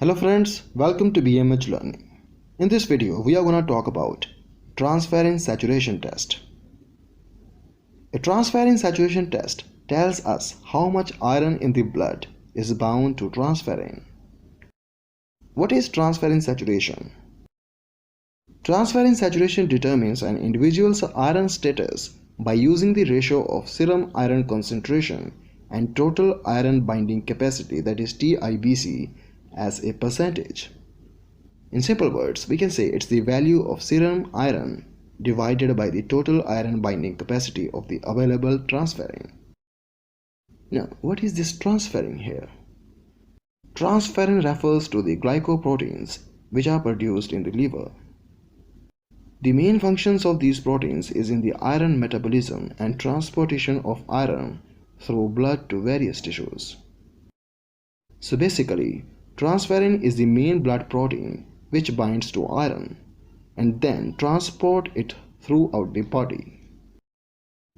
Hello friends, welcome to BMH Learning. In this video, we are going to talk about transferrin saturation test. A transferrin saturation test tells us how much iron in the blood is bound to transferrin. What is transferrin saturation? Transferrin saturation determines an individual's iron status by using the ratio of serum iron concentration and total iron binding capacity, that is TIBC, as a percentage. In simple words, we can say it's the value of serum iron divided by the total iron binding capacity of the available transferrin. Now, what is this transferrin here? Transferrin refers to the glycoproteins which are produced in the liver. The main functions of these proteins is in the iron metabolism and transportation of iron through blood to various tissues. So basically, transferrin is the main blood protein which binds to iron and then transport it throughout the body.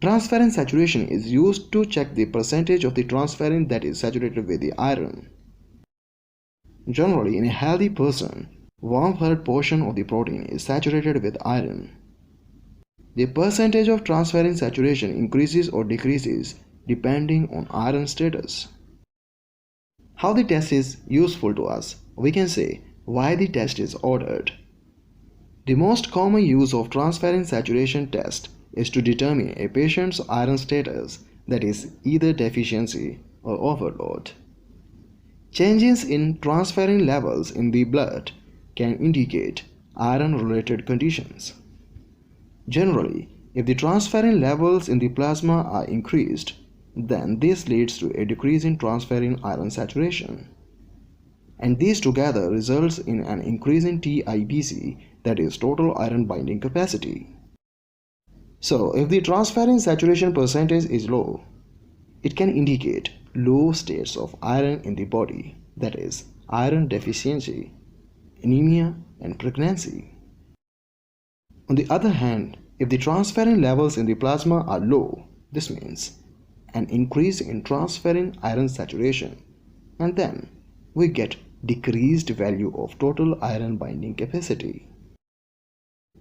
Transferrin saturation is used to check the percentage of the transferrin that is saturated with the iron. Generally, in a healthy person, 1/3 portion of the protein is saturated with iron. The percentage of transferrin saturation increases or decreases depending on iron status. How the test is useful to us? We can say why the test is ordered. The most common use of transferrin saturation test is to determine a patient's iron status, that is either deficiency or overload. Changes in transferrin levels in the blood can indicate iron-related conditions. Generally, if the transferrin levels in the plasma are increased, then this leads to a decrease in transferrin iron saturation. And these together results in an increase in TIBC, that is total iron binding capacity. So if the transferrin saturation percentage is low, it can indicate low states of iron in the body, that is iron deficiency, anemia and pregnancy. On the other hand, if the transferrin levels in the plasma are low, this means an increase in transferrin iron saturation, and then we get decreased value of total iron binding capacity.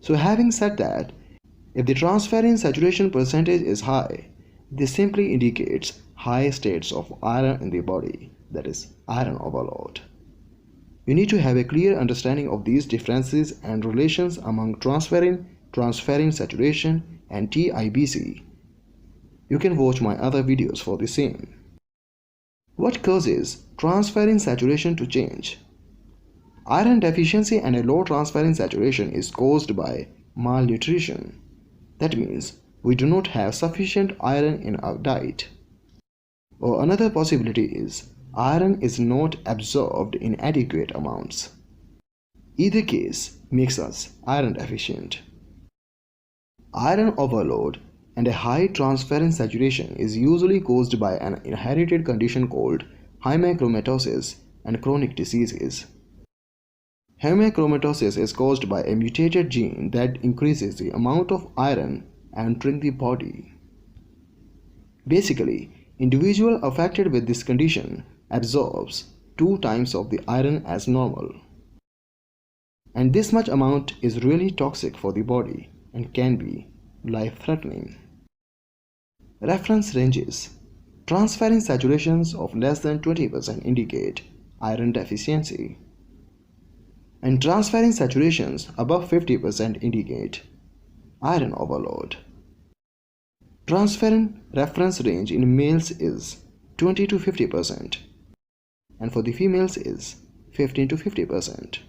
So having said that, if the transferrin saturation percentage is high, this simply indicates high states of iron in the body, that is iron overload. You need to have a clear understanding of these differences and relations among transferrin saturation and TIBC. You can watch my other videos for the same. What causes transferrin saturation to change? Iron deficiency and a low transferrin saturation is caused by malnutrition. That means we do not have sufficient iron in our diet. Or another possibility is iron is not absorbed in adequate amounts. Either case makes us iron deficient. Iron overload and a high transferrin saturation is usually caused by an inherited condition called hemochromatosis and chronic diseases. Hemochromatosis is caused by a mutated gene that increases the amount of iron entering the body. Basically, individual affected with this condition absorbs 2 times of the iron as normal. And this much amount is really toxic for the body and can be life-threatening. Reference ranges. Transferrin saturations of less than 20% indicate iron deficiency, and transferrin saturations above 50% indicate iron overload. Transferrin reference range in males is 20 to 50% and for the females is 15 to 50%.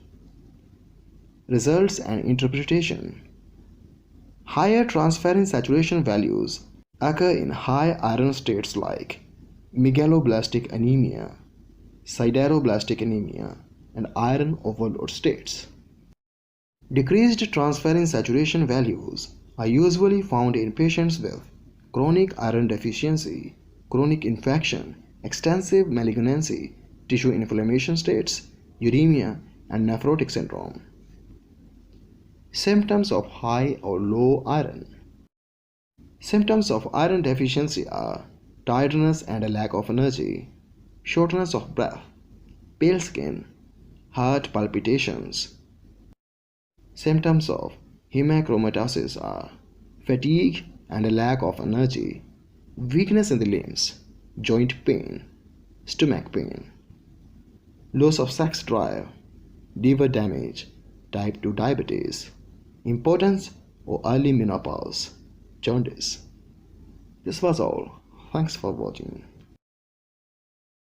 Results and interpretation. Higher transferrin saturation values occur in high iron states like megaloblastic anemia, sideroblastic anemia, and iron overload states. Decreased transferrin saturation values are usually found in patients with chronic iron deficiency, chronic infection, extensive malignancy, tissue inflammation states, uremia, and nephrotic syndrome. Symptoms of high or low iron. Symptoms of iron deficiency are tiredness and a lack of energy, shortness of breath, pale skin, heart palpitations. Symptoms of hemochromatosis are fatigue and a lack of energy, weakness in the limbs, joint pain, stomach pain, loss of sex drive, liver damage, type 2 diabetes, impotence or early menopause, jaundice. This was all. Thanks for watching.